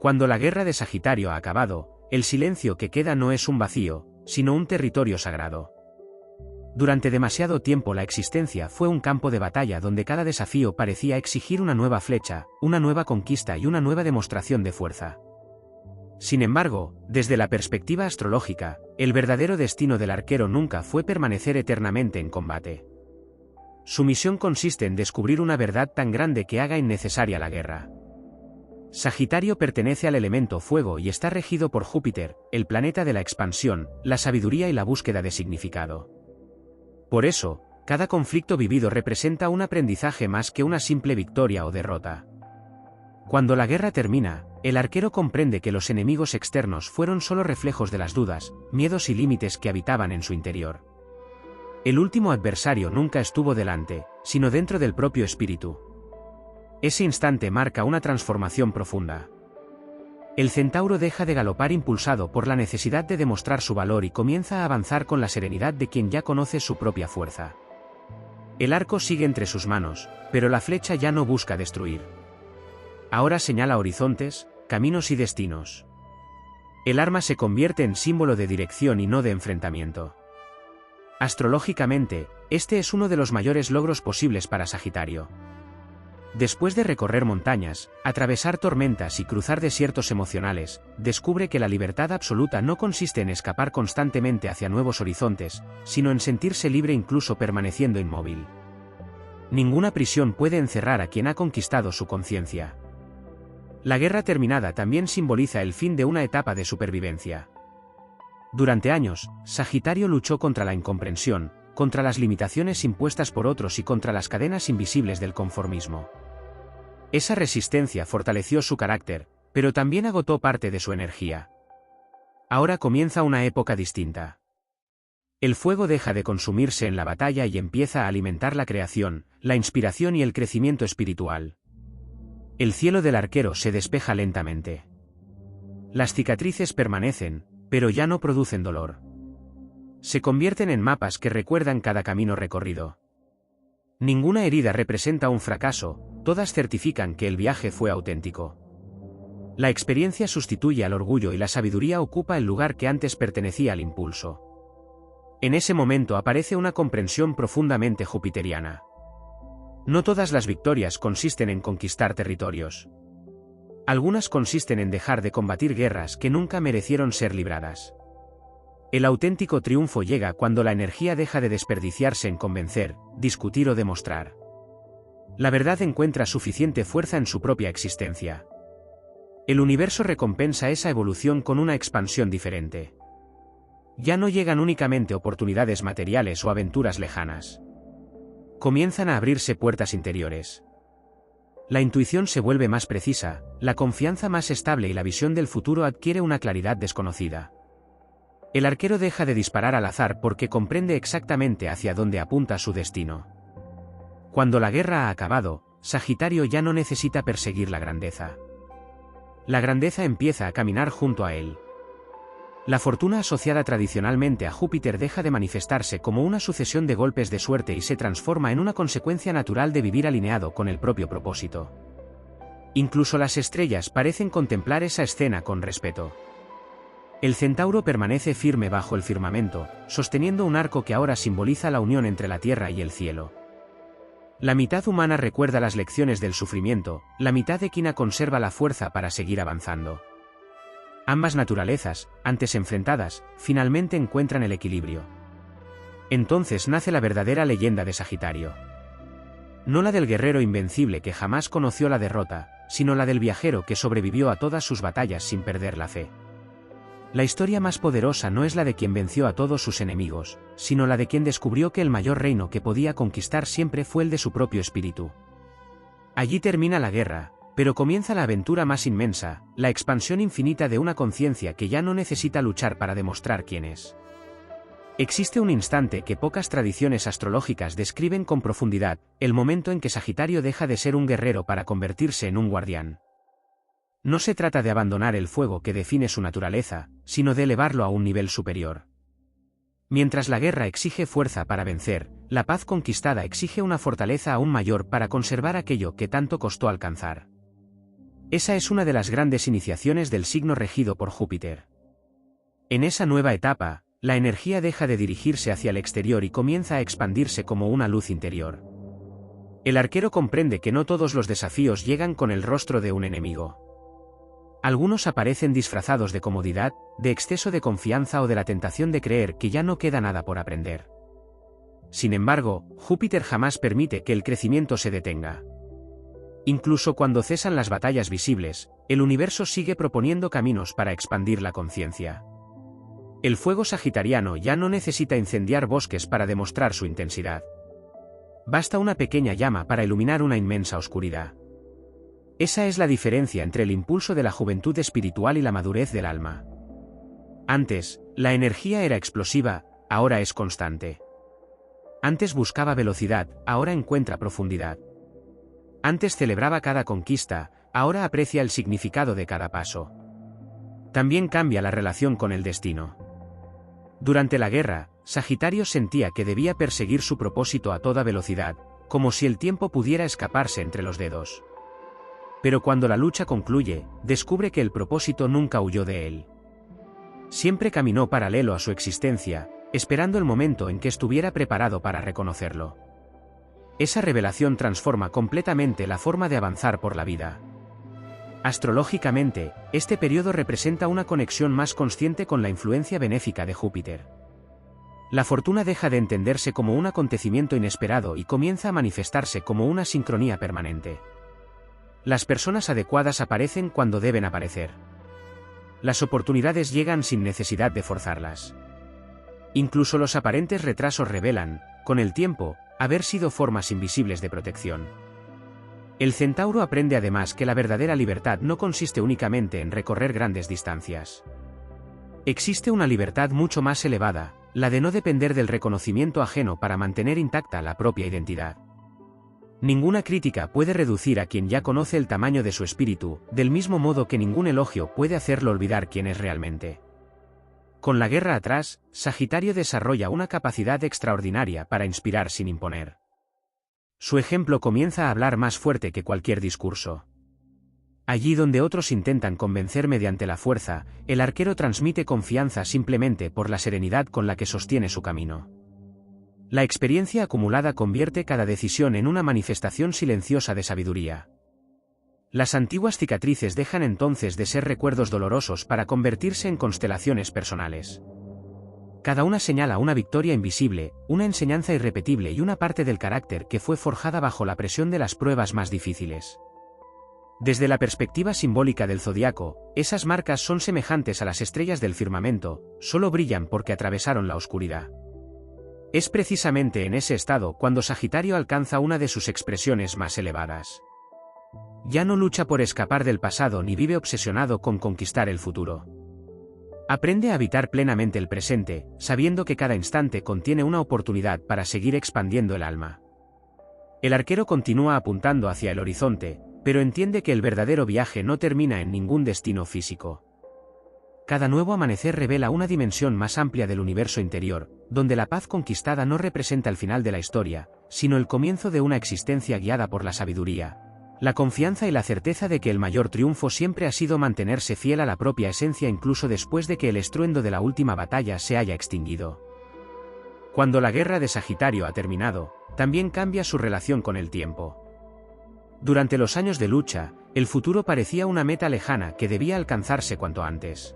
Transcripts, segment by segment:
Cuando la guerra de Sagitario ha acabado, el silencio que queda no es un vacío, sino un territorio sagrado. Durante demasiado tiempo la existencia fue un campo de batalla donde cada desafío parecía exigir una nueva flecha, una nueva conquista y una nueva demostración de fuerza. Sin embargo, desde la perspectiva astrológica, el verdadero destino del arquero nunca fue permanecer eternamente en combate. Su misión consiste en descubrir una verdad tan grande que haga innecesaria la guerra. Sagitario pertenece al elemento fuego y está regido por Júpiter, el planeta de la expansión, la sabiduría y la búsqueda de significado. Por eso, cada conflicto vivido representa un aprendizaje más que una simple victoria o derrota. Cuando la guerra termina, el arquero comprende que los enemigos externos fueron solo reflejos de las dudas, miedos y límites que habitaban en su interior. El último adversario nunca estuvo delante, sino dentro del propio espíritu. Ese instante marca una transformación profunda. El centauro deja de galopar impulsado por la necesidad de demostrar su valor y comienza a avanzar con la serenidad de quien ya conoce su propia fuerza. El arco sigue entre sus manos, pero la flecha ya no busca destruir. Ahora señala horizontes, caminos y destinos. El arma se convierte en símbolo de dirección y no de enfrentamiento. Astrológicamente, este es uno de los mayores logros posibles para Sagitario. Después de recorrer montañas, atravesar tormentas y cruzar desiertos emocionales, descubre que la libertad absoluta no consiste en escapar constantemente hacia nuevos horizontes, sino en sentirse libre incluso permaneciendo inmóvil. Ninguna prisión puede encerrar a quien ha conquistado su conciencia. La guerra terminada también simboliza el fin de una etapa de supervivencia. Durante años, Sagitario luchó contra la incomprensión, contra las limitaciones impuestas por otros y contra las cadenas invisibles del conformismo. Esa resistencia fortaleció su carácter, pero también agotó parte de su energía. Ahora comienza una época distinta. El fuego deja de consumirse en la batalla y empieza a alimentar la creación, la inspiración y el crecimiento espiritual. El cielo del arquero se despeja lentamente. Las cicatrices permanecen, pero ya no producen dolor. Se convierten en mapas que recuerdan cada camino recorrido. Ninguna herida representa un fracaso, todas certifican que el viaje fue auténtico. La experiencia sustituye al orgullo y la sabiduría ocupa el lugar que antes pertenecía al impulso. En ese momento aparece una comprensión profundamente jupiteriana. No todas las victorias consisten en conquistar territorios. Algunas consisten en dejar de combatir guerras que nunca merecieron ser libradas. El auténtico triunfo llega cuando la energía deja de desperdiciarse en convencer, discutir o demostrar. La verdad encuentra suficiente fuerza en su propia existencia. El universo recompensa esa evolución con una expansión diferente. Ya no llegan únicamente oportunidades materiales o aventuras lejanas. Comienzan a abrirse puertas interiores. La intuición se vuelve más precisa, la confianza más estable y la visión del futuro adquiere una claridad desconocida. El arquero deja de disparar al azar porque comprende exactamente hacia dónde apunta su destino. Cuando la guerra ha acabado, Sagitario ya no necesita perseguir la grandeza. La grandeza empieza a caminar junto a él. La fortuna asociada tradicionalmente a Júpiter deja de manifestarse como una sucesión de golpes de suerte y se transforma en una consecuencia natural de vivir alineado con el propio propósito. Incluso las estrellas parecen contemplar esa escena con respeto. El centauro permanece firme bajo el firmamento, sosteniendo un arco que ahora simboliza la unión entre la tierra y el cielo. La mitad humana recuerda las lecciones del sufrimiento, la mitad equina conserva la fuerza para seguir avanzando. Ambas naturalezas, antes enfrentadas, finalmente encuentran el equilibrio. Entonces nace la verdadera leyenda de Sagitario. No la del guerrero invencible que jamás conoció la derrota, sino la del viajero que sobrevivió a todas sus batallas sin perder la fe. La historia más poderosa no es la de quien venció a todos sus enemigos, sino la de quien descubrió que el mayor reino que podía conquistar siempre fue el de su propio espíritu. Allí termina la guerra, pero comienza la aventura más inmensa, la expansión infinita de una conciencia que ya no necesita luchar para demostrar quién es. Existe un instante que pocas tradiciones astrológicas describen con profundidad, el momento en que Sagitario deja de ser un guerrero para convertirse en un guardián. No se trata de abandonar el fuego que define su naturaleza, sino de elevarlo a un nivel superior. Mientras la guerra exige fuerza para vencer, la paz conquistada exige una fortaleza aún mayor para conservar aquello que tanto costó alcanzar. Esa es una de las grandes iniciaciones del signo regido por Júpiter. En esa nueva etapa, la energía deja de dirigirse hacia el exterior y comienza a expandirse como una luz interior. El arquero comprende que no todos los desafíos llegan con el rostro de un enemigo. Algunos aparecen disfrazados de comodidad, de exceso de confianza o de la tentación de creer que ya no queda nada por aprender. Sin embargo, Júpiter jamás permite que el crecimiento se detenga. Incluso cuando cesan las batallas visibles, el universo sigue proponiendo caminos para expandir la conciencia. El fuego sagitariano ya no necesita incendiar bosques para demostrar su intensidad. Basta una pequeña llama para iluminar una inmensa oscuridad. Esa es la diferencia entre el impulso de la juventud espiritual y la madurez del alma. Antes, la energía era explosiva, ahora es constante. Antes buscaba velocidad, ahora encuentra profundidad. Antes celebraba cada conquista, ahora aprecia el significado de cada paso. También cambia la relación con el destino. Durante la guerra, Sagitario sentía que debía perseguir su propósito a toda velocidad, como si el tiempo pudiera escaparse entre los dedos. Pero cuando la lucha concluye, descubre que el propósito nunca huyó de él. Siempre caminó paralelo a su existencia, esperando el momento en que estuviera preparado para reconocerlo. Esa revelación transforma completamente la forma de avanzar por la vida. Astrológicamente, este periodo representa una conexión más consciente con la influencia benéfica de Júpiter. La fortuna deja de entenderse como un acontecimiento inesperado y comienza a manifestarse como una sincronía permanente. Las personas adecuadas aparecen cuando deben aparecer. Las oportunidades llegan sin necesidad de forzarlas. Incluso los aparentes retrasos revelan, con el tiempo, haber sido formas invisibles de protección. El centauro aprende además que la verdadera libertad no consiste únicamente en recorrer grandes distancias. Existe una libertad mucho más elevada, la de no depender del reconocimiento ajeno para mantener intacta la propia identidad. Ninguna crítica puede reducir a quien ya conoce el tamaño de su espíritu, del mismo modo que ningún elogio puede hacerlo olvidar quién es realmente. Con la guerra atrás, Sagitario desarrolla una capacidad extraordinaria para inspirar sin imponer. Su ejemplo comienza a hablar más fuerte que cualquier discurso. Allí donde otros intentan convencer mediante la fuerza, el arquero transmite confianza simplemente por la serenidad con la que sostiene su camino. La experiencia acumulada convierte cada decisión en una manifestación silenciosa de sabiduría. Las antiguas cicatrices dejan entonces de ser recuerdos dolorosos para convertirse en constelaciones personales. Cada una señala una victoria invisible, una enseñanza irrepetible y una parte del carácter que fue forjada bajo la presión de las pruebas más difíciles. Desde la perspectiva simbólica del zodiaco, esas marcas son semejantes a las estrellas del firmamento, solo brillan porque atravesaron la oscuridad. Es precisamente en ese estado cuando Sagitario alcanza una de sus expresiones más elevadas. Ya no lucha por escapar del pasado ni vive obsesionado con conquistar el futuro. Aprende a habitar plenamente el presente, sabiendo que cada instante contiene una oportunidad para seguir expandiendo el alma. El arquero continúa apuntando hacia el horizonte, pero entiende que el verdadero viaje no termina en ningún destino físico. Cada nuevo amanecer revela una dimensión más amplia del universo interior, donde la paz conquistada no representa el final de la historia, sino el comienzo de una existencia guiada por la sabiduría, la confianza y la certeza de que el mayor triunfo siempre ha sido mantenerse fiel a la propia esencia incluso después de que el estruendo de la última batalla se haya extinguido. Cuando la guerra de Sagitario ha terminado, también cambia su relación con el tiempo. Durante los años de lucha, el futuro parecía una meta lejana que debía alcanzarse cuanto antes.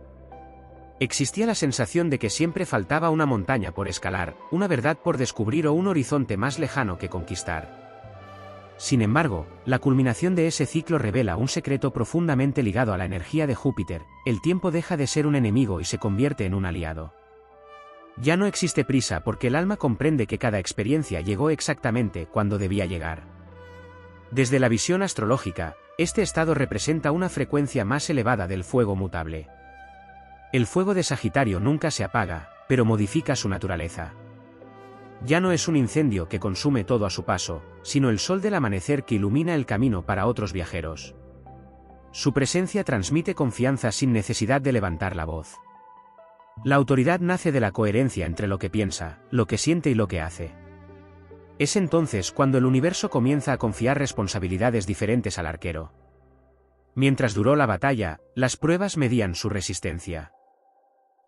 Existía la sensación de que siempre faltaba una montaña por escalar, una verdad por descubrir o un horizonte más lejano que conquistar. Sin embargo, la culminación de ese ciclo revela un secreto profundamente ligado a la energía de Júpiter: el tiempo deja de ser un enemigo y se convierte en un aliado. Ya no existe prisa porque el alma comprende que cada experiencia llegó exactamente cuando debía llegar. Desde la visión astrológica, este estado representa una frecuencia más elevada del fuego mutable. El fuego de Sagitario nunca se apaga, pero modifica su naturaleza. Ya no es un incendio que consume todo a su paso, sino el sol del amanecer que ilumina el camino para otros viajeros. Su presencia transmite confianza sin necesidad de levantar la voz. La autoridad nace de la coherencia entre lo que piensa, lo que siente y lo que hace. Es entonces cuando el universo comienza a confiar responsabilidades diferentes al arquero. Mientras duró la batalla, las pruebas medían su resistencia.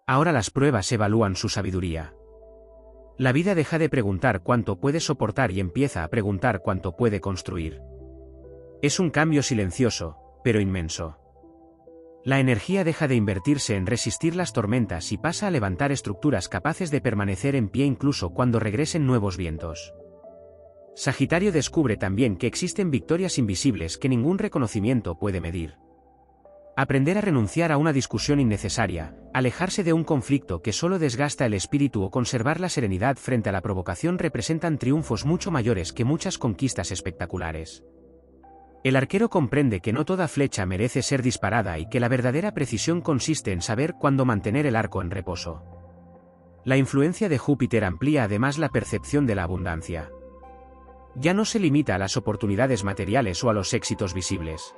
Ahora las pruebas evalúan su sabiduría. La vida deja de preguntar cuánto puede soportar y empieza a preguntar cuánto puede construir. Es un cambio silencioso, pero inmenso. La energía deja de invertirse en resistir las tormentas y pasa a levantar estructuras capaces de permanecer en pie incluso cuando regresen nuevos vientos. Sagitario descubre también que existen victorias invisibles que ningún reconocimiento puede medir. Aprender a renunciar a una discusión innecesaria, alejarse de un conflicto que solo desgasta el espíritu o conservar la serenidad frente a la provocación representan triunfos mucho mayores que muchas conquistas espectaculares. El arquero comprende que no toda flecha merece ser disparada y que la verdadera precisión consiste en saber cuándo mantener el arco en reposo. La influencia de Júpiter amplía además la percepción de la abundancia. Ya no se limita a las oportunidades materiales o a los éxitos visibles.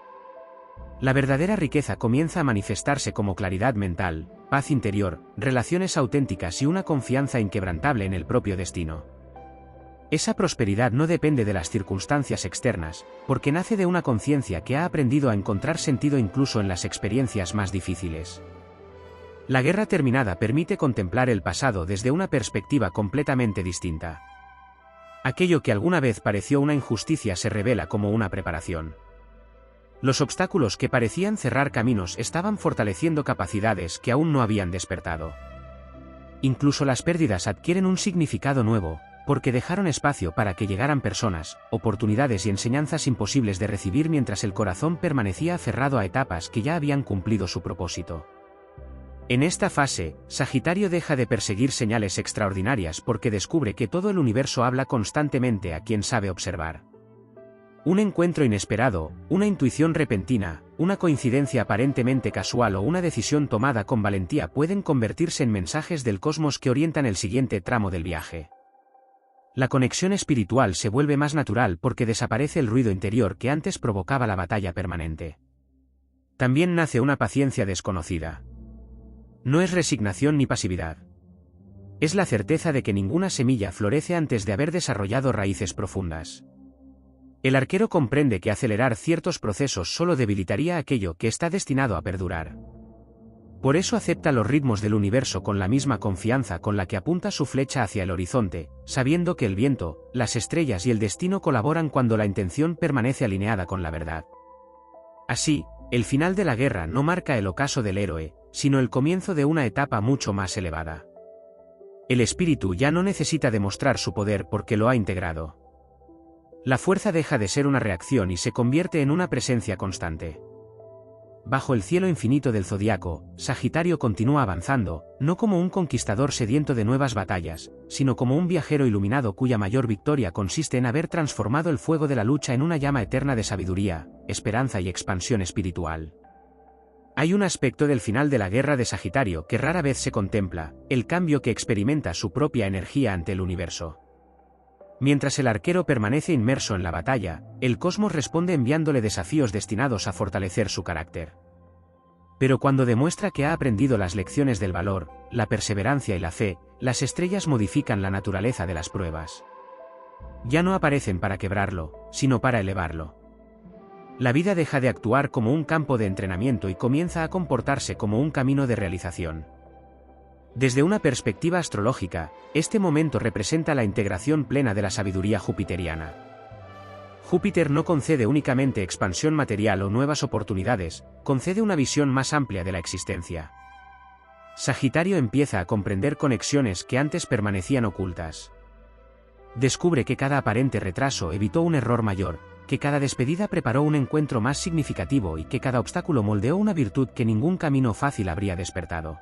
La verdadera riqueza comienza a manifestarse como claridad mental, paz interior, relaciones auténticas y una confianza inquebrantable en el propio destino. Esa prosperidad no depende de las circunstancias externas, porque nace de una conciencia que ha aprendido a encontrar sentido incluso en las experiencias más difíciles. La guerra terminada permite contemplar el pasado desde una perspectiva completamente distinta. Aquello que alguna vez pareció una injusticia se revela como una preparación. Los obstáculos que parecían cerrar caminos estaban fortaleciendo capacidades que aún no habían despertado. Incluso las pérdidas adquieren un significado nuevo, porque dejaron espacio para que llegaran personas, oportunidades y enseñanzas imposibles de recibir mientras el corazón permanecía aferrado a etapas que ya habían cumplido su propósito. En esta fase, Sagitario deja de perseguir señales extraordinarias porque descubre que todo el universo habla constantemente a quien sabe observar. Un encuentro inesperado, una intuición repentina, una coincidencia aparentemente casual o una decisión tomada con valentía pueden convertirse en mensajes del cosmos que orientan el siguiente tramo del viaje. La conexión espiritual se vuelve más natural porque desaparece el ruido interior que antes provocaba la batalla permanente. También nace una paciencia desconocida. No es resignación ni pasividad. Es la certeza de que ninguna semilla florece antes de haber desarrollado raíces profundas. El arquero comprende que acelerar ciertos procesos solo debilitaría aquello que está destinado a perdurar. Por eso acepta los ritmos del universo con la misma confianza con la que apunta su flecha hacia el horizonte, sabiendo que el viento, las estrellas y el destino colaboran cuando la intención permanece alineada con la verdad. Así, el final de la guerra no marca el ocaso del héroe, sino el comienzo de una etapa mucho más elevada. El espíritu ya no necesita demostrar su poder porque lo ha integrado. La fuerza deja de ser una reacción y se convierte en una presencia constante. Bajo el cielo infinito del zodiaco, Sagitario continúa avanzando, no como un conquistador sediento de nuevas batallas, sino como un viajero iluminado cuya mayor victoria consiste en haber transformado el fuego de la lucha en una llama eterna de sabiduría, esperanza y expansión espiritual. Hay un aspecto del final de la guerra de Sagitario que rara vez se contempla, el cambio que experimenta su propia energía ante el universo. Mientras el arquero permanece inmerso en la batalla, el cosmos responde enviándole desafíos destinados a fortalecer su carácter. Pero cuando demuestra que ha aprendido las lecciones del valor, la perseverancia y la fe, las estrellas modifican la naturaleza de las pruebas. Ya no aparecen para quebrarlo, sino para elevarlo. La vida deja de actuar como un campo de entrenamiento y comienza a comportarse como un camino de realización. Desde una perspectiva astrológica, este momento representa la integración plena de la sabiduría jupiteriana. Júpiter no concede únicamente expansión material o nuevas oportunidades, concede una visión más amplia de la existencia. Sagitario empieza a comprender conexiones que antes permanecían ocultas. Descubre que cada aparente retraso evitó un error mayor, que cada despedida preparó un encuentro más significativo y que cada obstáculo moldeó una virtud que ningún camino fácil habría despertado.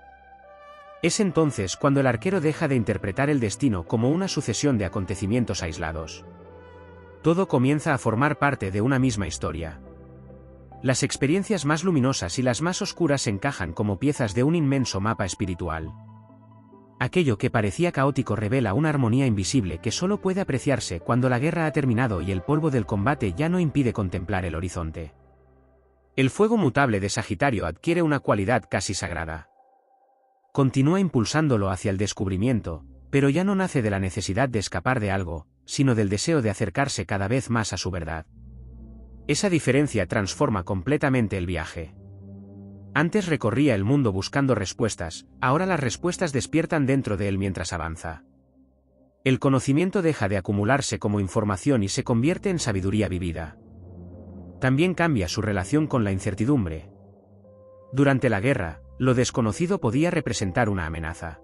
Es entonces cuando el arquero deja de interpretar el destino como una sucesión de acontecimientos aislados. Todo comienza a formar parte de una misma historia. Las experiencias más luminosas y las más oscuras encajan como piezas de un inmenso mapa espiritual. Aquello que parecía caótico revela una armonía invisible que solo puede apreciarse cuando la guerra ha terminado y el polvo del combate ya no impide contemplar el horizonte. El fuego mutable de Sagitario adquiere una cualidad casi sagrada. Continúa impulsándolo hacia el descubrimiento, pero ya no nace de la necesidad de escapar de algo, sino del deseo de acercarse cada vez más a su verdad. Esa diferencia transforma completamente el viaje. Antes recorría el mundo buscando respuestas, ahora las respuestas despiertan dentro de él mientras avanza. El conocimiento deja de acumularse como información y se convierte en sabiduría vivida. También cambia su relación con la incertidumbre. Durante la guerra, lo desconocido podía representar una amenaza.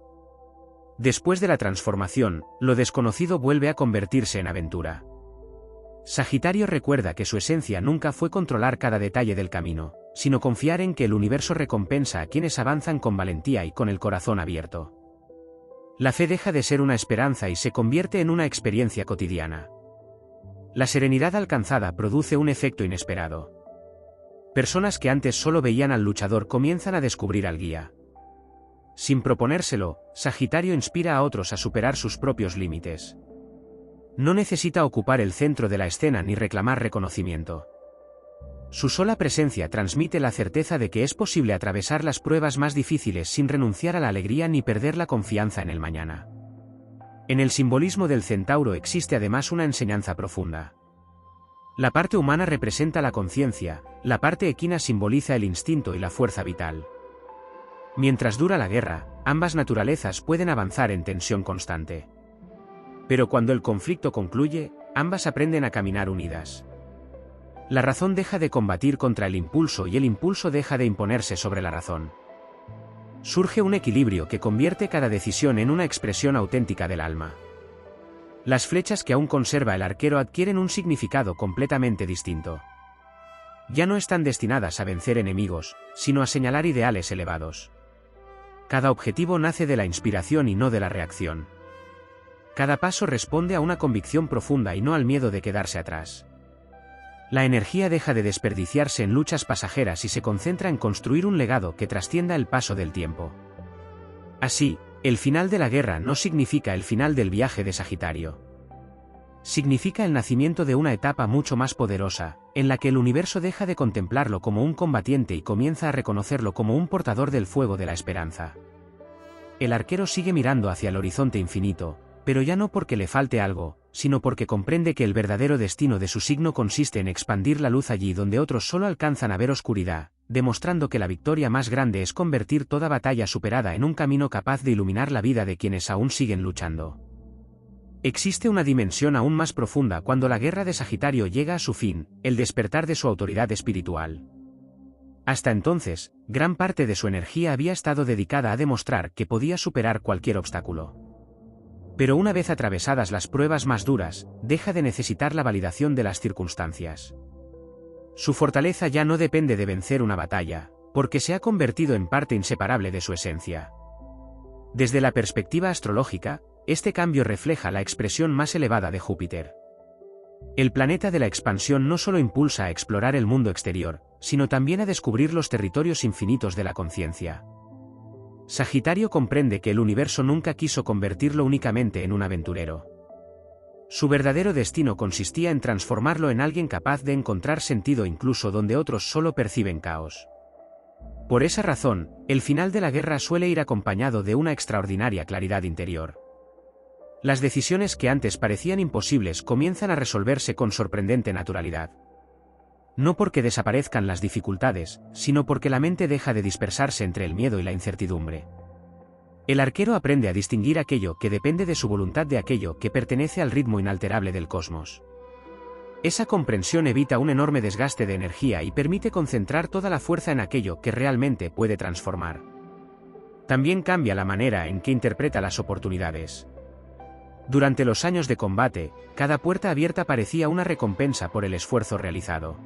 Después de la transformación, lo desconocido vuelve a convertirse en aventura. Sagitario recuerda que su esencia nunca fue controlar cada detalle del camino, sino confiar en que el universo recompensa a quienes avanzan con valentía y con el corazón abierto. La fe deja de ser una esperanza y se convierte en una experiencia cotidiana. La serenidad alcanzada produce un efecto inesperado. Personas que antes solo veían al luchador comienzan a descubrir al guía. Sin proponérselo, Sagitario inspira a otros a superar sus propios límites. No necesita ocupar el centro de la escena ni reclamar reconocimiento. Su sola presencia transmite la certeza de que es posible atravesar las pruebas más difíciles sin renunciar a la alegría ni perder la confianza en el mañana. En el simbolismo del centauro existe además una enseñanza profunda. La parte humana representa la conciencia, la parte equina simboliza el instinto y la fuerza vital. Mientras dura la guerra, ambas naturalezas pueden avanzar en tensión constante. Pero cuando el conflicto concluye, ambas aprenden a caminar unidas. La razón deja de combatir contra el impulso y el impulso deja de imponerse sobre la razón. Surge un equilibrio que convierte cada decisión en una expresión auténtica del alma. Las flechas que aún conserva el arquero adquieren un significado completamente distinto. Ya no están destinadas a vencer enemigos, sino a señalar ideales elevados. Cada objetivo nace de la inspiración y no de la reacción. Cada paso responde a una convicción profunda y no al miedo de quedarse atrás. La energía deja de desperdiciarse en luchas pasajeras y se concentra en construir un legado que trascienda el paso del tiempo. Así, el final de la guerra no significa el final del viaje de Sagitario. Significa el nacimiento de una etapa mucho más poderosa, en la que el universo deja de contemplarlo como un combatiente y comienza a reconocerlo como un portador del fuego de la esperanza. El arquero sigue mirando hacia el horizonte infinito, pero ya no porque le falte algo, sino porque comprende que el verdadero destino de su signo consiste en expandir la luz allí donde otros solo alcanzan a ver oscuridad, demostrando que la victoria más grande es convertir toda batalla superada en un camino capaz de iluminar la vida de quienes aún siguen luchando. Existe una dimensión aún más profunda cuando la guerra de Sagitario llega a su fin, el despertar de su autoridad espiritual. Hasta entonces, gran parte de su energía había estado dedicada a demostrar que podía superar cualquier obstáculo. Pero una vez atravesadas las pruebas más duras, deja de necesitar la validación de las circunstancias. Su fortaleza ya no depende de vencer una batalla, porque se ha convertido en parte inseparable de su esencia. Desde la perspectiva astrológica, este cambio refleja la expresión más elevada de Júpiter. El planeta de la expansión no solo impulsa a explorar el mundo exterior, sino también a descubrir los territorios infinitos de la conciencia. Sagitario comprende que el universo nunca quiso convertirlo únicamente en un aventurero. Su verdadero destino consistía en transformarlo en alguien capaz de encontrar sentido incluso donde otros solo perciben caos. Por esa razón, el final de la guerra suele ir acompañado de una extraordinaria claridad interior. Las decisiones que antes parecían imposibles comienzan a resolverse con sorprendente naturalidad. No porque desaparezcan las dificultades, sino porque la mente deja de dispersarse entre el miedo y la incertidumbre. El arquero aprende a distinguir aquello que depende de su voluntad de aquello que pertenece al ritmo inalterable del cosmos. Esa comprensión evita un enorme desgaste de energía y permite concentrar toda la fuerza en aquello que realmente puede transformar. También cambia la manera en que interpreta las oportunidades. Durante los años de combate, cada puerta abierta parecía una recompensa por el esfuerzo realizado.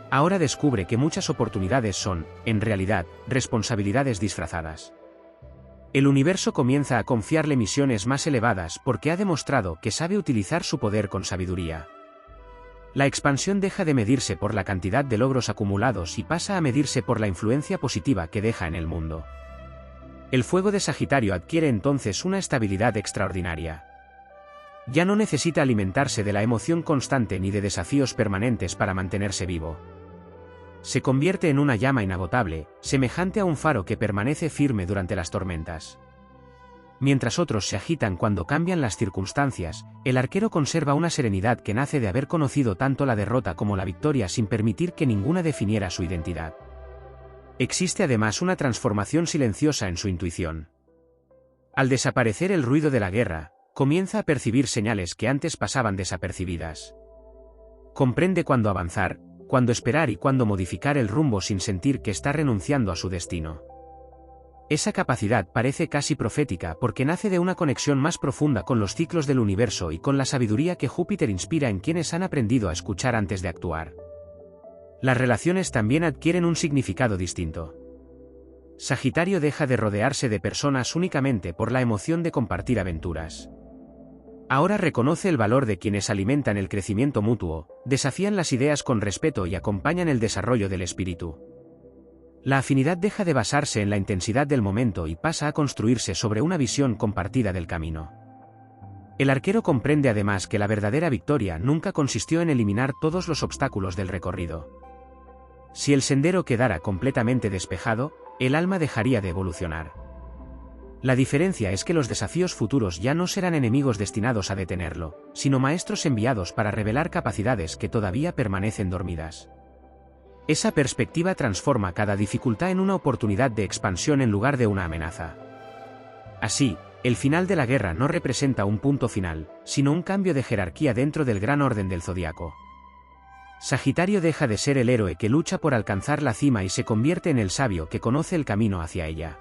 Ahora descubre que muchas oportunidades son, en realidad, responsabilidades disfrazadas. El universo comienza a confiarle misiones más elevadas porque ha demostrado que sabe utilizar su poder con sabiduría. La expansión deja de medirse por la cantidad de logros acumulados y pasa a medirse por la influencia positiva que deja en el mundo. El fuego de Sagitario adquiere entonces una estabilidad extraordinaria. Ya no necesita alimentarse de la emoción constante ni de desafíos permanentes para mantenerse vivo. Se convierte en una llama inagotable, semejante a un faro que permanece firme durante las tormentas. Mientras otros se agitan cuando cambian las circunstancias, el arquero conserva una serenidad que nace de haber conocido tanto la derrota como la victoria sin permitir que ninguna definiera su identidad. Existe además una transformación silenciosa en su intuición. Al desaparecer el ruido de la guerra, comienza a percibir señales que antes pasaban desapercibidas. Comprende cuándo avanzar, cuándo esperar y cuándo modificar el rumbo sin sentir que está renunciando a su destino. Esa capacidad parece casi profética porque nace de una conexión más profunda con los ciclos del universo y con la sabiduría que Júpiter inspira en quienes han aprendido a escuchar antes de actuar. Las relaciones también adquieren un significado distinto. Sagitario deja de rodearse de personas únicamente por la emoción de compartir aventuras. Ahora reconoce el valor de quienes alimentan el crecimiento mutuo, desafían las ideas con respeto y acompañan el desarrollo del espíritu. La afinidad deja de basarse en la intensidad del momento y pasa a construirse sobre una visión compartida del camino. El arquero comprende además que la verdadera victoria nunca consistió en eliminar todos los obstáculos del recorrido. Si el sendero quedara completamente despejado, el alma dejaría de evolucionar. La diferencia es que los desafíos futuros ya no serán enemigos destinados a detenerlo, sino maestros enviados para revelar capacidades que todavía permanecen dormidas. Esa perspectiva transforma cada dificultad en una oportunidad de expansión en lugar de una amenaza. Así, el final de la guerra no representa un punto final, sino un cambio de jerarquía dentro del gran orden del zodiaco. Sagitario deja de ser el héroe que lucha por alcanzar la cima y se convierte en el sabio que conoce el camino hacia ella.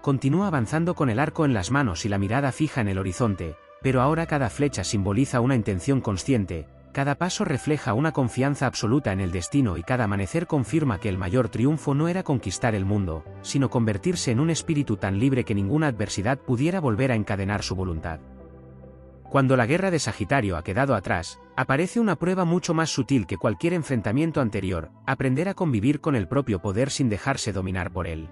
Continúa avanzando con el arco en las manos y la mirada fija en el horizonte, pero ahora cada flecha simboliza una intención consciente. Cada paso refleja una confianza absoluta en el destino y cada amanecer confirma que el mayor triunfo no era conquistar el mundo, sino convertirse en un espíritu tan libre que ninguna adversidad pudiera volver a encadenar su voluntad. Cuando la guerra de Sagitario ha quedado atrás, aparece una prueba mucho más sutil que cualquier enfrentamiento anterior: aprender a convivir con el propio poder sin dejarse dominar por él.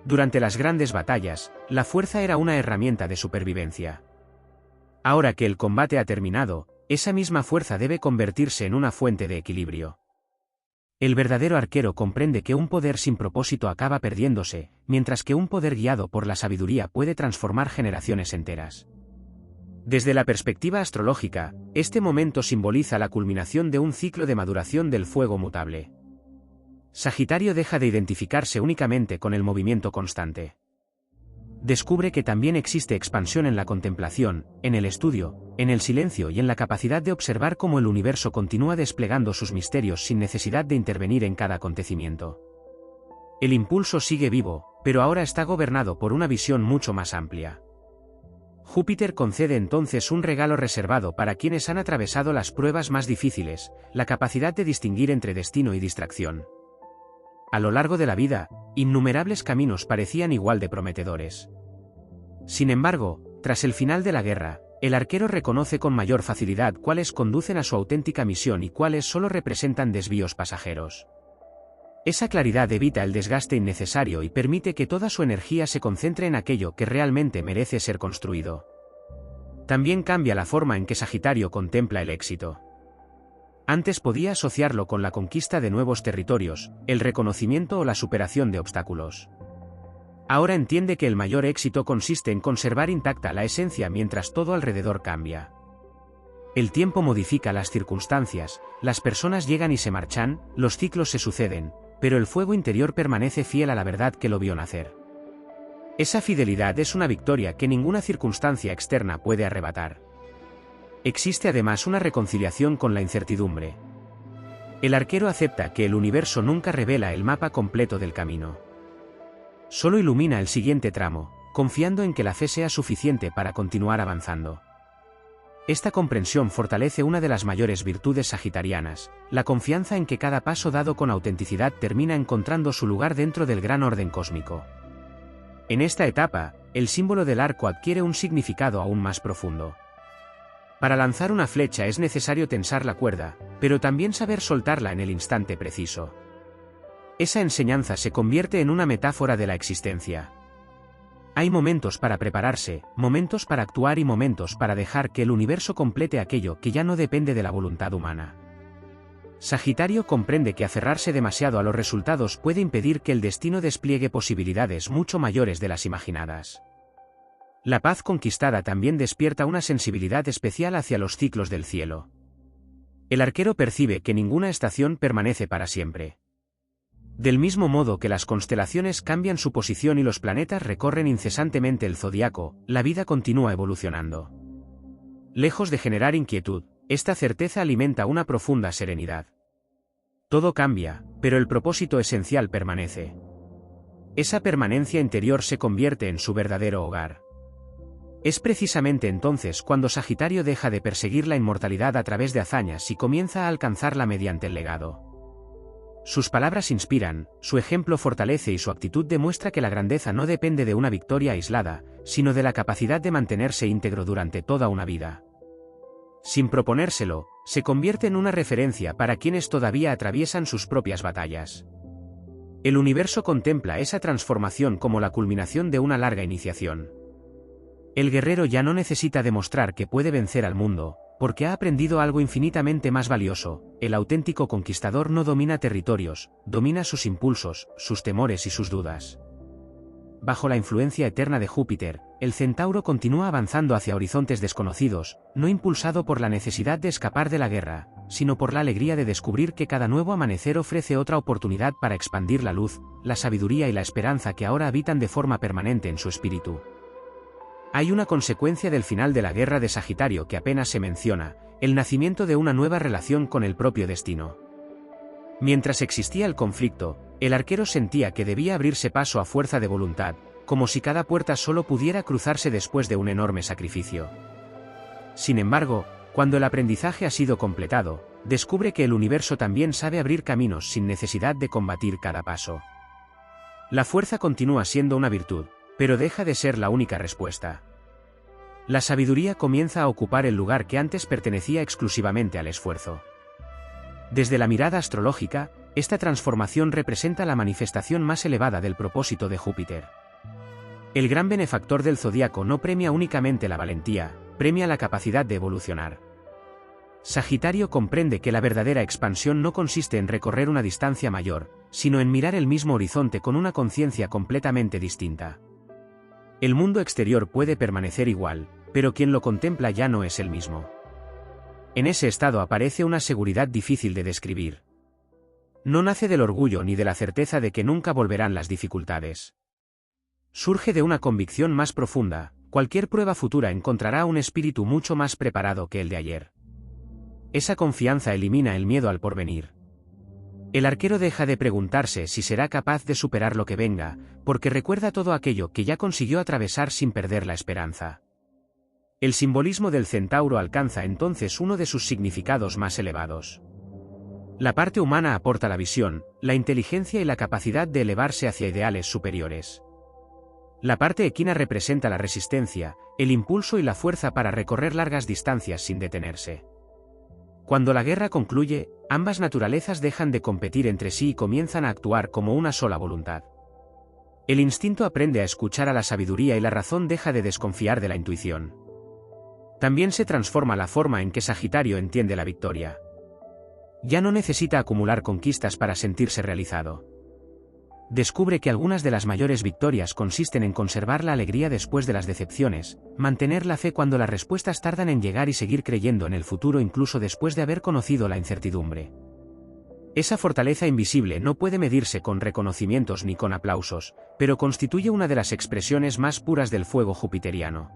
Durante las grandes batallas, la fuerza era una herramienta de supervivencia. Ahora que el combate ha terminado, esa misma fuerza debe convertirse en una fuente de equilibrio. El verdadero arquero comprende que un poder sin propósito acaba perdiéndose, mientras que un poder guiado por la sabiduría puede transformar generaciones enteras. Desde la perspectiva astrológica, este momento simboliza la culminación de un ciclo de maduración del fuego mutable. Sagitario deja de identificarse únicamente con el movimiento constante. Descubre que también existe expansión en la contemplación, en el estudio, en el silencio y en la capacidad de observar cómo el universo continúa desplegando sus misterios sin necesidad de intervenir en cada acontecimiento. El impulso sigue vivo, pero ahora está gobernado por una visión mucho más amplia. Júpiter concede entonces un regalo reservado para quienes han atravesado las pruebas más difíciles: la capacidad de distinguir entre destino y distracción. A lo largo de la vida, innumerables caminos parecían igual de prometedores. Sin embargo, tras el final de la guerra, el arquero reconoce con mayor facilidad cuáles conducen a su auténtica misión y cuáles solo representan desvíos pasajeros. Esa claridad evita el desgaste innecesario y permite que toda su energía se concentre en aquello que realmente merece ser construido. También cambia la forma en que Sagitario contempla el éxito. Antes podía asociarlo con la conquista de nuevos territorios, el reconocimiento o la superación de obstáculos. Ahora entiende que el mayor éxito consiste en conservar intacta la esencia mientras todo alrededor cambia. El tiempo modifica las circunstancias, las personas llegan y se marchan, los ciclos se suceden, pero el fuego interior permanece fiel a la verdad que lo vio nacer. Esa fidelidad es una victoria que ninguna circunstancia externa puede arrebatar. Existe además una reconciliación con la incertidumbre. El arquero acepta que el universo nunca revela el mapa completo del camino. Solo ilumina el siguiente tramo, confiando en que la fe sea suficiente para continuar avanzando. Esta comprensión fortalece una de las mayores virtudes sagitarianas: la confianza en que cada paso dado con autenticidad termina encontrando su lugar dentro del gran orden cósmico. En esta etapa, el símbolo del arco adquiere un significado aún más profundo. Para lanzar una flecha es necesario tensar la cuerda, pero también saber soltarla en el instante preciso. Esa enseñanza se convierte en una metáfora de la existencia. Hay momentos para prepararse, momentos para actuar y momentos para dejar que el universo complete aquello que ya no depende de la voluntad humana. Sagitario comprende que aferrarse demasiado a los resultados puede impedir que el destino despliegue posibilidades mucho mayores de las imaginadas. La paz conquistada también despierta una sensibilidad especial hacia los ciclos del cielo. El arquero percibe que ninguna estación permanece para siempre. Del mismo modo que las constelaciones cambian su posición y los planetas recorren incesantemente el zodiaco, la vida continúa evolucionando. Lejos de generar inquietud, esta certeza alimenta una profunda serenidad. Todo cambia, pero el propósito esencial permanece. Esa permanencia interior se convierte en su verdadero hogar. Es precisamente entonces cuando Sagitario deja de perseguir la inmortalidad a través de hazañas y comienza a alcanzarla mediante el legado. Sus palabras inspiran, su ejemplo fortalece y su actitud demuestra que la grandeza no depende de una victoria aislada, sino de la capacidad de mantenerse íntegro durante toda una vida. Sin proponérselo, se convierte en una referencia para quienes todavía atraviesan sus propias batallas. El universo contempla esa transformación como la culminación de una larga iniciación. El guerrero ya no necesita demostrar que puede vencer al mundo, porque ha aprendido algo infinitamente más valioso. El auténtico conquistador no domina territorios, domina sus impulsos, sus temores y sus dudas. Bajo la influencia eterna de Júpiter, el centauro continúa avanzando hacia horizontes desconocidos, no impulsado por la necesidad de escapar de la guerra, sino por la alegría de descubrir que cada nuevo amanecer ofrece otra oportunidad para expandir la luz, la sabiduría y la esperanza que ahora habitan de forma permanente en su espíritu. Hay una consecuencia del final de la guerra de Sagitario que apenas se menciona, el nacimiento de una nueva relación con el propio destino. Mientras existía el conflicto, el arquero sentía que debía abrirse paso a fuerza de voluntad, como si cada puerta solo pudiera cruzarse después de un enorme sacrificio. Sin embargo, cuando el aprendizaje ha sido completado, descubre que el universo también sabe abrir caminos sin necesidad de combatir cada paso. La fuerza continúa siendo una virtud, pero deja de ser la única respuesta. La sabiduría comienza a ocupar el lugar que antes pertenecía exclusivamente al esfuerzo. Desde la mirada astrológica, esta transformación representa la manifestación más elevada del propósito de Júpiter. El gran benefactor del zodiaco no premia únicamente la valentía, premia la capacidad de evolucionar. Sagitario comprende que la verdadera expansión no consiste en recorrer una distancia mayor, sino en mirar el mismo horizonte con una conciencia completamente distinta. El mundo exterior puede permanecer igual, pero quien lo contempla ya no es el mismo. En ese estado aparece una seguridad difícil de describir. No nace del orgullo ni de la certeza de que nunca volverán las dificultades. Surge de una convicción más profunda: cualquier prueba futura encontrará un espíritu mucho más preparado que el de ayer. Esa confianza elimina el miedo al porvenir. El arquero deja de preguntarse si será capaz de superar lo que venga, porque recuerda todo aquello que ya consiguió atravesar sin perder la esperanza. El simbolismo del centauro alcanza entonces uno de sus significados más elevados. La parte humana aporta la visión, la inteligencia y la capacidad de elevarse hacia ideales superiores. La parte equina representa la resistencia, el impulso y la fuerza para recorrer largas distancias sin detenerse. Cuando la guerra concluye, ambas naturalezas dejan de competir entre sí y comienzan a actuar como una sola voluntad. El instinto aprende a escuchar a la sabiduría y la razón deja de desconfiar de la intuición. También se transforma la forma en que Sagitario entiende la victoria. Ya no necesita acumular conquistas para sentirse realizado. Descubre que algunas de las mayores victorias consisten en conservar la alegría después de las decepciones, mantener la fe cuando las respuestas tardan en llegar y seguir creyendo en el futuro incluso después de haber conocido la incertidumbre. Esa fortaleza invisible no puede medirse con reconocimientos ni con aplausos, pero constituye una de las expresiones más puras del fuego jupiteriano.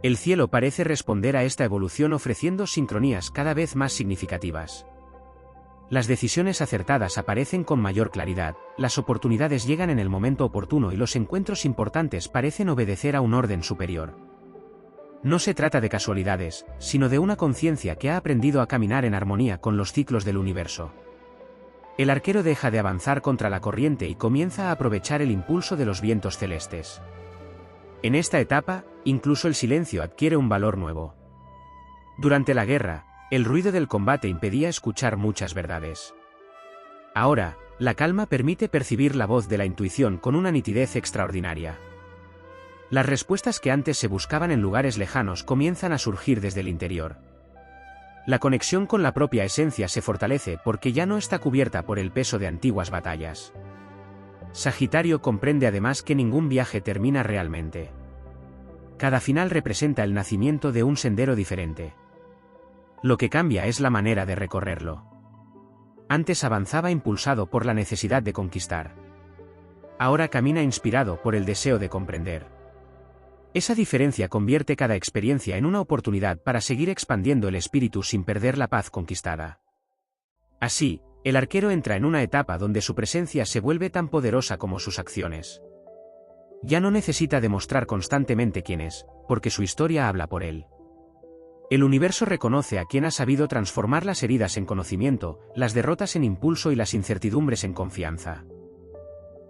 El cielo parece responder a esta evolución ofreciendo sincronías cada vez más significativas. Las decisiones acertadas aparecen con mayor claridad, las oportunidades llegan en el momento oportuno y los encuentros importantes parecen obedecer a un orden superior. No se trata de casualidades, sino de una conciencia que ha aprendido a caminar en armonía con los ciclos del universo. El arquero deja de avanzar contra la corriente y comienza a aprovechar el impulso de los vientos celestes. En esta etapa, incluso el silencio adquiere un valor nuevo. Durante la guerra, el ruido del combate impedía escuchar muchas verdades. Ahora, la calma permite percibir la voz de la intuición con una nitidez extraordinaria. Las respuestas que antes se buscaban en lugares lejanos comienzan a surgir desde el interior. La conexión con la propia esencia se fortalece porque ya no está cubierta por el peso de antiguas batallas. Sagitario comprende además que ningún viaje termina realmente. Cada final representa el nacimiento de un sendero diferente. Lo que cambia es la manera de recorrerlo. Antes avanzaba impulsado por la necesidad de conquistar. Ahora camina inspirado por el deseo de comprender. Esa diferencia convierte cada experiencia en una oportunidad para seguir expandiendo el espíritu sin perder la paz conquistada. Así, el arquero entra en una etapa donde su presencia se vuelve tan poderosa como sus acciones. Ya no necesita demostrar constantemente quién es, porque su historia habla por él. El universo reconoce a quien ha sabido transformar las heridas en conocimiento, las derrotas en impulso y las incertidumbres en confianza.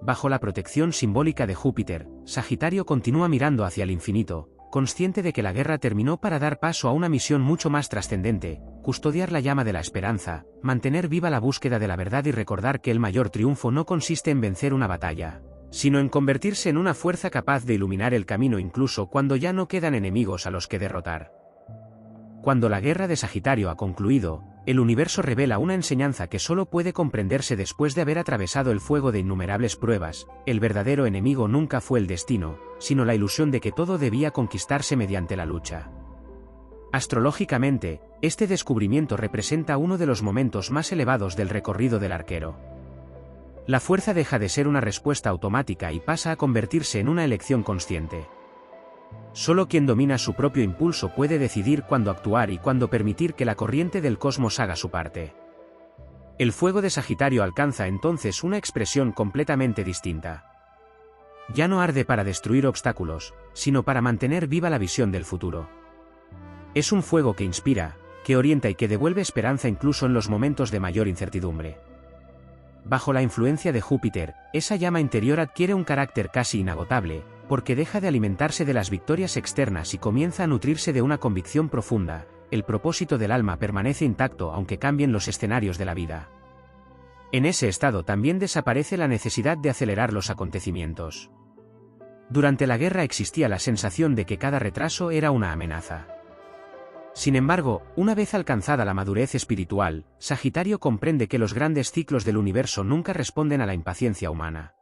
Bajo la protección simbólica de Júpiter, Sagitario continúa mirando hacia el infinito, consciente de que la guerra terminó para dar paso a una misión mucho más trascendente: custodiar la llama de la esperanza, mantener viva la búsqueda de la verdad y recordar que el mayor triunfo no consiste en vencer una batalla, sino en convertirse en una fuerza capaz de iluminar el camino incluso cuando ya no quedan enemigos a los que derrotar. Cuando la guerra de Sagitario ha concluido, el universo revela una enseñanza que solo puede comprenderse después de haber atravesado el fuego de innumerables pruebas: el verdadero enemigo nunca fue el destino, sino la ilusión de que todo debía conquistarse mediante la lucha. Astrológicamente, este descubrimiento representa uno de los momentos más elevados del recorrido del arquero. La fuerza deja de ser una respuesta automática y pasa a convertirse en una elección consciente. Solo quien domina su propio impulso puede decidir cuándo actuar y cuándo permitir que la corriente del cosmos haga su parte. El fuego de Sagitario alcanza entonces una expresión completamente distinta. Ya no arde para destruir obstáculos, sino para mantener viva la visión del futuro. Es un fuego que inspira, que orienta y que devuelve esperanza incluso en los momentos de mayor incertidumbre. Bajo la influencia de Júpiter, esa llama interior adquiere un carácter casi inagotable, porque deja de alimentarse de las victorias externas y comienza a nutrirse de una convicción profunda: el propósito del alma permanece intacto aunque cambien los escenarios de la vida. En ese estado también desaparece la necesidad de acelerar los acontecimientos. Durante la guerra existía la sensación de que cada retraso era una amenaza. Sin embargo, una vez alcanzada la madurez espiritual, Sagitario comprende que los grandes ciclos del universo nunca responden a la impaciencia humana.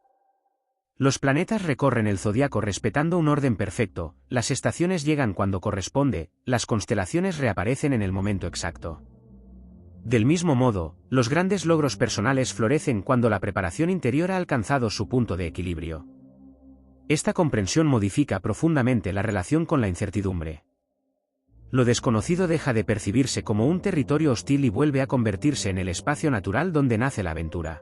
Los planetas recorren el zodiaco respetando un orden perfecto, las estaciones llegan cuando corresponde, las constelaciones reaparecen en el momento exacto. Del mismo modo, los grandes logros personales florecen cuando la preparación interior ha alcanzado su punto de equilibrio. Esta comprensión modifica profundamente la relación con la incertidumbre. Lo desconocido deja de percibirse como un territorio hostil y vuelve a convertirse en el espacio natural donde nace la aventura.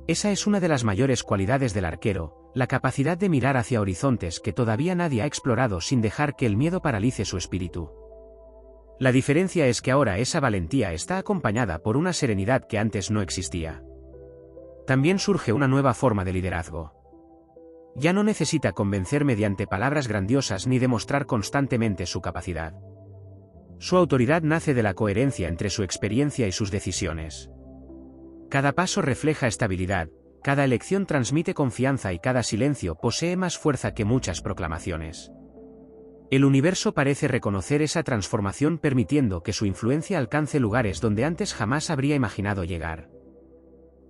Esa es una de las mayores cualidades del arquero, la capacidad de mirar hacia horizontes que todavía nadie ha explorado sin dejar que el miedo paralice su espíritu. La diferencia es que ahora esa valentía está acompañada por una serenidad que antes no existía. También surge una nueva forma de liderazgo. Ya no necesita convencer mediante palabras grandiosas ni demostrar constantemente su capacidad. Su autoridad nace de la coherencia entre su experiencia y sus decisiones. Cada paso refleja estabilidad, cada elección transmite confianza y cada silencio posee más fuerza que muchas proclamaciones. El universo parece reconocer esa transformación, permitiendo que su influencia alcance lugares donde antes jamás habría imaginado llegar.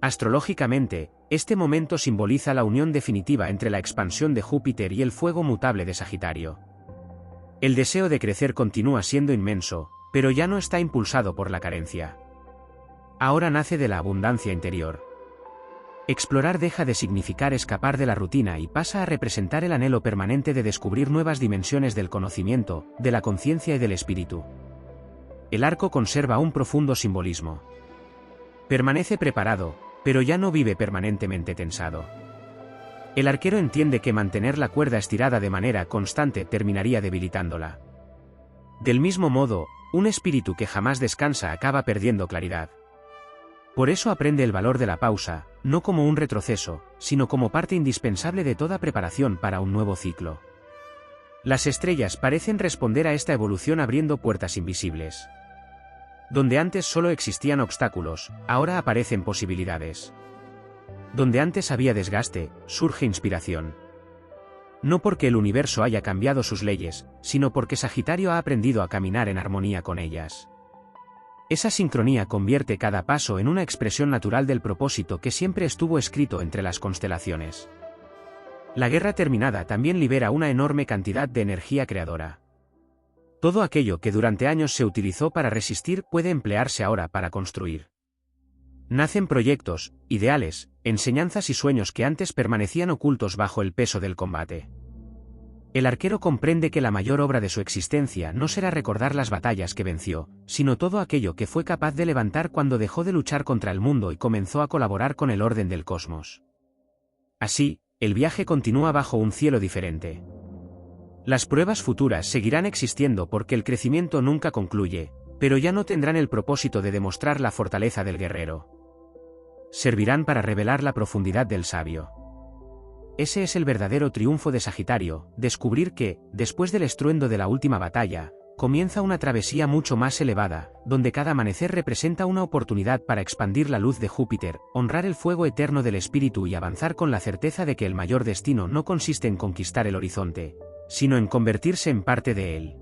Astrológicamente, este momento simboliza la unión definitiva entre la expansión de Júpiter y el fuego mutable de Sagitario. El deseo de crecer continúa siendo inmenso, pero ya no está impulsado por la carencia. Ahora nace de la abundancia interior. Explorar deja de significar escapar de la rutina y pasa a representar el anhelo permanente de descubrir nuevas dimensiones del conocimiento, de la conciencia y del espíritu. El arco conserva un profundo simbolismo. Permanece preparado, pero ya no vive permanentemente tensado. El arquero entiende que mantener la cuerda estirada de manera constante terminaría debilitándola. Del mismo modo, un espíritu que jamás descansa acaba perdiendo claridad. Por eso aprende el valor de la pausa, no como un retroceso, sino como parte indispensable de toda preparación para un nuevo ciclo. Las estrellas parecen responder a esta evolución abriendo puertas invisibles. Donde antes solo existían obstáculos, ahora aparecen posibilidades. Donde antes había desgaste, surge inspiración. No porque el universo haya cambiado sus leyes, sino porque Sagitario ha aprendido a caminar en armonía con ellas. Esa sincronía convierte cada paso en una expresión natural del propósito que siempre estuvo escrito entre las constelaciones. La guerra terminada también libera una enorme cantidad de energía creadora. Todo aquello que durante años se utilizó para resistir puede emplearse ahora para construir. Nacen proyectos, ideales, enseñanzas y sueños que antes permanecían ocultos bajo el peso del combate. El arquero comprende que la mayor obra de su existencia no será recordar las batallas que venció, sino todo aquello que fue capaz de levantar cuando dejó de luchar contra el mundo y comenzó a colaborar con el orden del cosmos. Así, el viaje continúa bajo un cielo diferente. Las pruebas futuras seguirán existiendo porque el crecimiento nunca concluye, pero ya no tendrán el propósito de demostrar la fortaleza del guerrero. Servirán para revelar la profundidad del sabio. Ese es el verdadero triunfo de Sagitario, descubrir que, después del estruendo de la última batalla, comienza una travesía mucho más elevada, donde cada amanecer representa una oportunidad para expandir la luz de Júpiter, honrar el fuego eterno del espíritu y avanzar con la certeza de que el mayor destino no consiste en conquistar el horizonte, sino en convertirse en parte de él.